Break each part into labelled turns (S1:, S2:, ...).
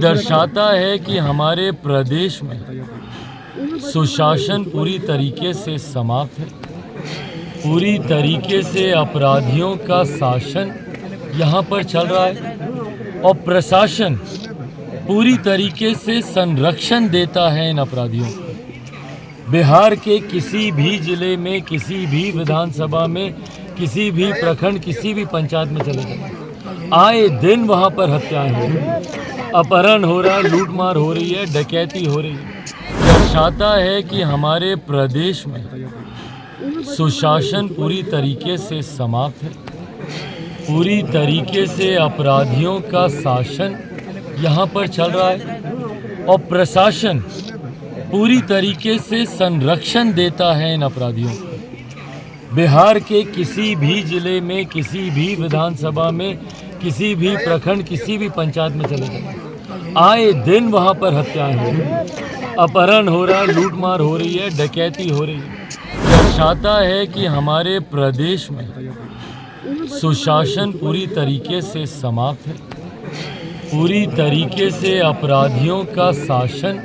S1: दर्शाता है कि हमारे प्रदेश में सुशासन पूरी तरीके से समाप्त है। पूरी तरीके से अपराधियों का शासन यहाँ पर चल रहा है और प्रशासन पूरी तरीके से संरक्षण देता है इन अपराधियों को। बिहार के किसी भी जिले में, किसी भी विधानसभा में, किसी भी प्रखंड, किसी भी पंचायत में चले जाए, आए दिन वहाँ पर हत्याएं हो रही हैं, अपहरण हो रहा है, लूटमार हो रही है, डकैती हो रही है। दर्शाता है कि हमारे प्रदेश में सुशासन पूरी तरीके से समाप्त है। पूरी तरीके से अपराधियों का शासन यहाँ पर चल रहा है और प्रशासन पूरी तरीके से संरक्षण देता है इन अपराधियों को। बिहार के किसी भी जिले में, किसी भी विधानसभा में, किसी भी प्रखंड, किसी भी पंचायत में चले जाए, आए दिन वहाँ पर हत्याएं हो रही हैं, अपहरण हो रहा है, लूटमार हो रही है, डकैती हो रही है। दर्शाता है कि हमारे प्रदेश में सुशासन पूरी तरीके से समाप्त है। पूरी तरीके से अपराधियों का शासन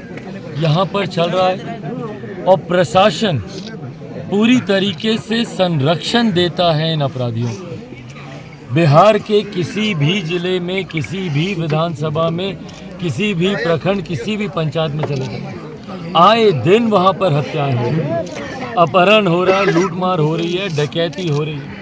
S1: यहाँ पर चल रहा है और प्रशासन पूरी तरीके से संरक्षण देता है इन अपराधियों को। बिहार के किसी भी जिले में, किसी भी विधानसभा में, किसी भी प्रखंड, किसी भी पंचायत में चले जाए, आए दिन वहाँ पर हत्याएं हो रही हैं, अपहरण हो रहा है, लूटमार हो रही है, डकैती हो रही है।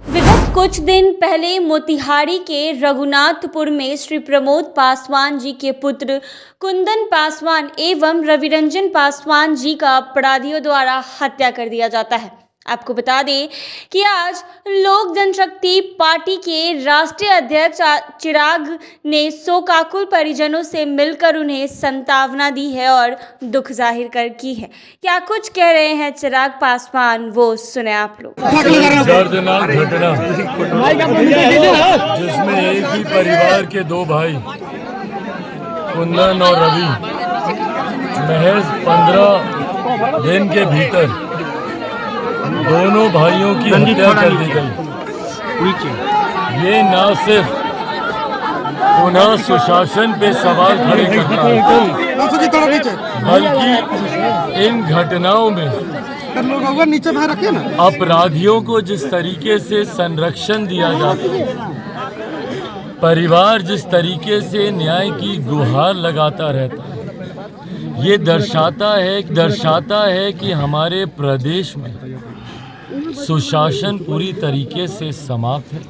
S2: विगत कुछ दिन पहले मोतिहारी के रघुनाथपुर में श्री प्रमोद पासवान जी के पुत्र कुंदन पासवान एवं रविरंजन पासवान जी का अपराधियों द्वारा हत्या कर दिया जाता है। आपको बता दें कि आज लोक जनशक्ति पार्टी के राष्ट्रीय अध्यक्ष चिराग ने शोकाकुल परिजनों से मिलकर उन्हें सांत्वना दी है और दुख जाहिर कर की है। क्या कुछ कह रहे हैं चिराग पासवान, वो सुने आप लोग।
S1: दर्दनाक घटना जिसमें एक ही परिवार के दो भाई कुंदन और रवि महज 15 दिन के भीतर दोनों भाइयों की हत्या कर दी गई। ये न सिर्फ पुनः सुशासन पे सवाल खड़े करता है, बल्कि इन घटनाओं में अपराधियों को जिस तरीके से संरक्षण दिया जाता है, परिवार जिस तरीके से न्याय की गुहार लगाता रहता है, ये दर्शाता है कि हमारे प्रदेश में सुशासन पूरी तरीके से समाप्त है।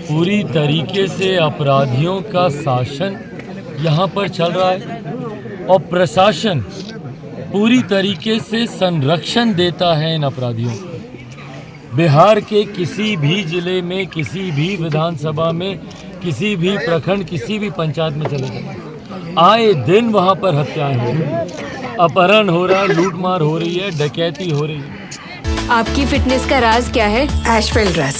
S1: पूरी तरीके से अपराधियों का शासन यहाँ पर चल रहा है और प्रशासन पूरी तरीके से संरक्षण देता है इन अपराधियों को। बिहार के किसी भी जिले में, किसी भी विधानसभा में, किसी भी प्रखंड, किसी भी पंचायत में चले जाए, आए दिन वहाँ पर हत्याएं हो रही हैं, अपहरण हो रहा है, लूटमार हो रही है, डकैती हो रही है।
S3: आपकी फिटनेस का राज क्या है?
S4: एशवेल रस,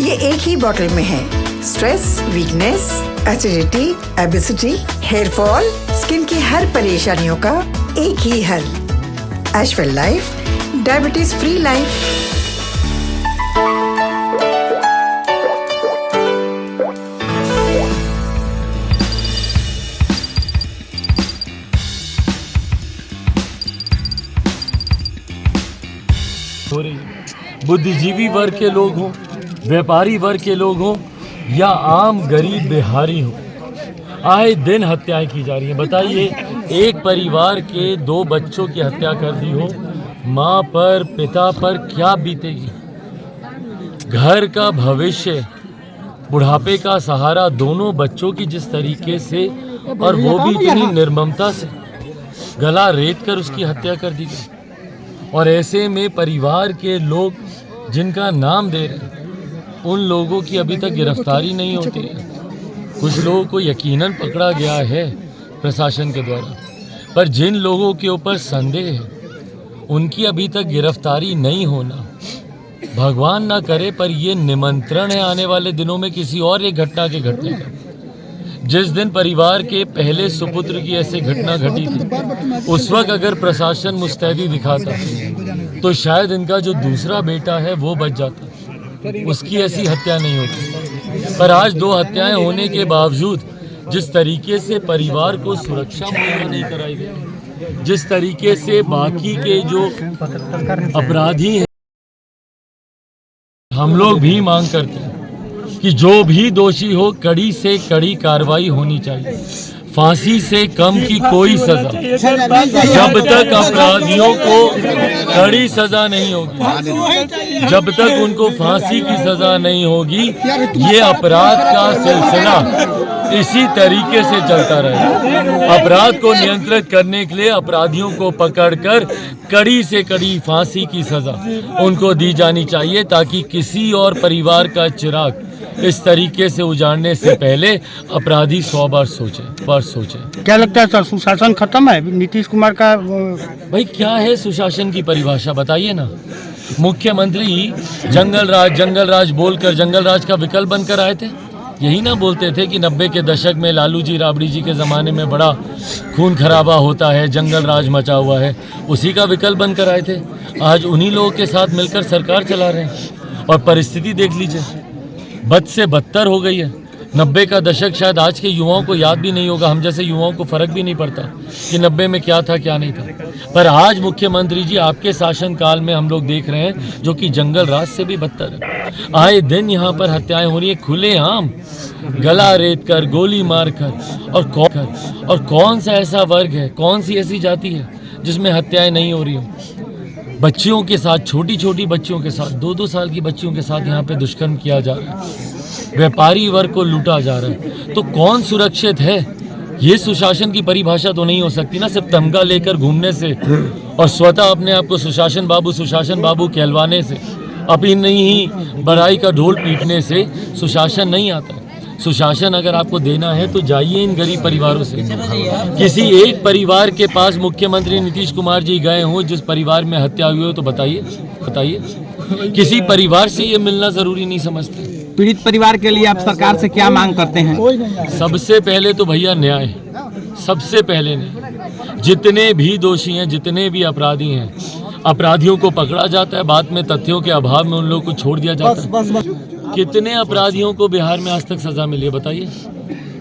S4: ये एक ही बोतल में है। Stress, weakness, acidity, obesity, hair fall, skin की हर परेशानियों का एक ही हल। Ashwell life, diabetes free life.
S1: हो रही है। बुद्धिजीवी वर्ग के लोग हों, व्यापारी वर्ग के लोग हों या आम गरीब बिहारी हो, आए दिन हत्याएं की जा रही हैं। बताइए, एक परिवार के 2 बच्चों की हत्या कर दी हो, माँ पर, पिता पर क्या बीतेगी। घर का भविष्य, बुढ़ापे का सहारा दोनों बच्चों की जिस तरीके से, और वो भी इतनी निर्ममता से गला रेत कर उसकी हत्या कर दी गई। और ऐसे में परिवार के लोग जिनका नाम दे रहे हैं, उन लोगों की अभी तक गिरफ्तारी नहीं होती है। कुछ लोगों को यकीनन पकड़ा गया है प्रशासन के द्वारा, पर जिन लोगों के ऊपर संदेह है उनकी अभी तक गिरफ्तारी नहीं होना, भगवान ना करे, पर ये निमंत्रण है आने वाले दिनों में किसी और एक घटना के घटने का। जिस दिन परिवार के पहले सुपुत्र की ऐसी घटना घटी थी, उस वक्त अगर प्रशासन मुस्तैदी दिखाता तो शायद इनका जो दूसरा बेटा है वो बच जाता, उसकी ऐसी हत्या नहीं होती। पर आज 2 हत्याएं होने के बावजूद जिस तरीके से परिवार को सुरक्षा मुहैया नहीं कराई गई, जिस तरीके से बाकी के जो अपराधी हैं, हम लोग भी मांग करते हैं कि जो भी दोषी हो कड़ी से कड़ी कार्रवाई होनी चाहिए। फांसी से कम की कोई सजा, जब तक अपराधियों को कड़ी सजा नहीं होगी, जब तक उनको फांसी की सजा नहीं होगी, ये अपराध का सिलसिला इसी तरीके से चलता रहेगा। अपराध को नियंत्रित करने के लिए अपराधियों को पकड़कर कड़ी से कड़ी फांसी की सजा उनको दी जानी चाहिए, ताकि किसी और परिवार का चिराग इस तरीके से उजाड़ने से पहले अपराधी 100 बार सोचे।
S5: क्या लगता है सर, सुशासन खत्म है नीतीश कुमार का?
S1: भाई क्या है सुशासन की परिभाषा बताइए ना। मुख्यमंत्री जंगल राज बोलकर जंगल राज का विकल्प बनकर आए थे। यही ना बोलते थे कि 90 के दशक में लालू जी राबड़ी जी के ज़माने में बड़ा खून खराबा होता है, जंगल राज मचा हुआ है, उसी का विकल्प बनकर आए थे। आज उन्हीं लोगों के साथ मिलकर सरकार चला रहे हैं और परिस्थिति देख लीजिए, बद से बदतर हो गई है। 90 का दशक शायद आज के युवाओं को याद भी नहीं होगा, हम जैसे युवाओं को फर्क भी नहीं पड़ता कि 90 में क्या था क्या नहीं था। पर आज मुख्यमंत्री जी आपके शासनकाल में हम लोग देख रहे हैं जो कि जंगल राज से भी बदतर है। आए दिन यहाँ पर हत्याएं हो रही है खुलेआम, गला रेत कर, गोली मार कर। और कौन सा ऐसा वर्ग है, कौन सी ऐसी जाति है जिसमें हत्याएं नहीं हो रही हो? बच्चियों के साथ, छोटी छोटी बच्चियों के साथ, 2-2 साल की बच्चियों के साथ यहाँ पे दुष्कर्म किया जा रहा है, व्यापारी वर्ग को लूटा जा रहा है। तो कौन सुरक्षित है? ये सुशासन की परिभाषा तो नहीं हो सकती ना, सिर्फ तमगा लेकर घूमने से और स्वतः अपने आप को सुशासन बाबू कहलवाने से, अपनी ही बड़ाई का ढोल पीटने से सुशासन नहीं आता। सुशासन अगर आपको देना है तो जाइए इन गरीब परिवारों से। किसी एक परिवार के पास मुख्यमंत्री नीतीश कुमार जी गए हों जिस परिवार में हत्या हुई हो तो बताइए। किसी परिवार से ये मिलना जरूरी नहीं समझते।
S5: पीड़ित परिवार के लिए आप सरकार से क्या मांग करते हैं?
S1: सबसे पहले तो भैया न्याय, सबसे पहले न्याय। जितने भी दोषी हैं, जितने भी अपराधी हैं, अपराधियों को पकड़ा जाता है, बाद में तथ्यों के अभाव में उन लोगों को छोड़ दिया जाता है। कितने अपराधियों को बिहार में आज तक सजा मिली है बताइए?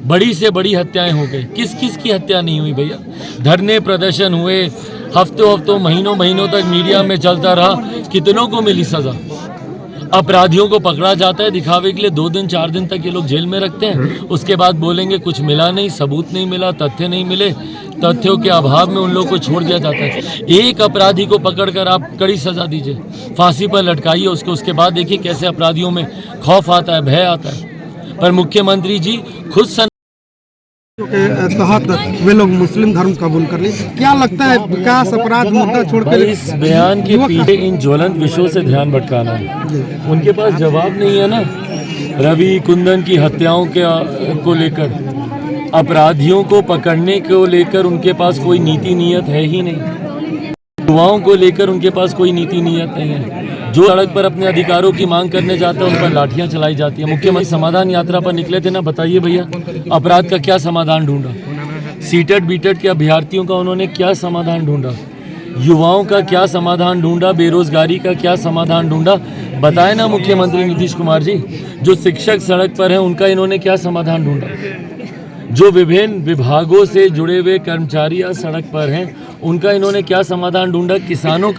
S1: बड़ी से बड़ी हत्याएं हो गई, किस किस की हत्या नहीं हुई भैया? धरने प्रदर्शन हुए, हफ्तों महीनों तक मीडिया में चलता रहा, कितनों को मिली सजा? अपराधियों को पकड़ा जाता है दिखावे के लिए, 2 दिन 4 दिन तक ये लोग जेल में रखते हैं, उसके बाद बोलेंगे कुछ मिला नहीं, सबूत नहीं मिला, तथ्य नहीं मिले, तथ्यों के अभाव में उन लोगों को छोड़ दिया जाता है। एक अपराधी को पकड़कर आप कड़ी सजा दीजिए, फांसी पर लटकाइए उसको, उसके बाद देखिए कैसे अपराधियों में खौफ आता है, भय आता है। पर मुख्यमंत्री जी खुद
S5: के तहत वे लोग मुस्लिम धर्म कबूल कर ली। क्या लगता है विकास अपराध मुद्दा छोड़कर
S1: इस बयान के पीछे इन ज्वलंत विषयों से ध्यान भटकाना है? उनके पास जवाब नहीं है ना। रवि कुंदन की हत्याओं को लेकर, अपराधियों को पकड़ने को लेकर उनके पास कोई नीति नियत है ही नहीं। युवाओं को लेकर उनके पास कोई नीति नियत नहीं है। जो सड़क पर अपने अधिकारों की मांग करने जाते हैं उन पर लाठियां चलाई जाती है। मुख्यमंत्री समाधान यात्रा पर निकले थे ना, बताइए भैया अपराध का क्या समाधान ढूंढा? सीटेट बीटेट के अभ्यर्थियों का उन्होंने क्या समाधान ढूंढा? युवाओं का क्या समाधान ढूंढा? बेरोजगारी का क्या समाधान ढूंढा? बताए ना मुख्यमंत्री नीतीश कुमार जी। जो शिक्षक सड़क पर हैं उनका इन्होंने क्या समाधान ढूंढा? जो विभिन्न विभागों से जुड़े हुए कर्मचारी सड़क पर हैं उनका इन्होंने क्या समाधान ढूंढा? किसानों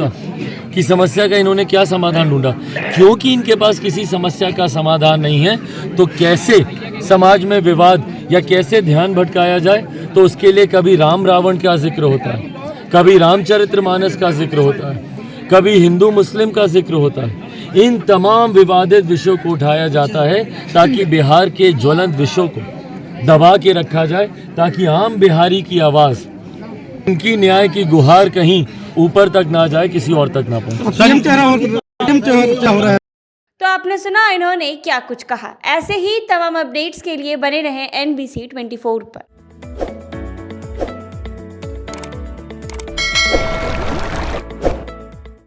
S1: की समस्या का इन्होंने क्या समाधान ढूंढा? क्योंकि इनके पास किसी समस्या का समाधान नहीं है तो कैसे समाज में विवाद या कैसे ध्यान भटकाया जाए? तो उसके लिए कभी राम रावण का जिक्र होता है, कभी रामचरितमानस का जिक्र होता है, कभी हिंदू मुस्लिम का जिक्र होता है। इन तमाम विवादित विषयों को उठाया जाता है ताकि बिहार के ज्वलंत विषयों को दबा के रखा जाए, ताकि आम बिहारी की आवाज़, उनकी न्याय की गुहार कहीं ऊपर तक ना जाए, किसी और तक ना पहुंचे।
S2: तो आपने सुना इन्होंने क्या कुछ कहा। ऐसे ही तमाम अपडेट्स के लिए बने रहें NBC 24 पर।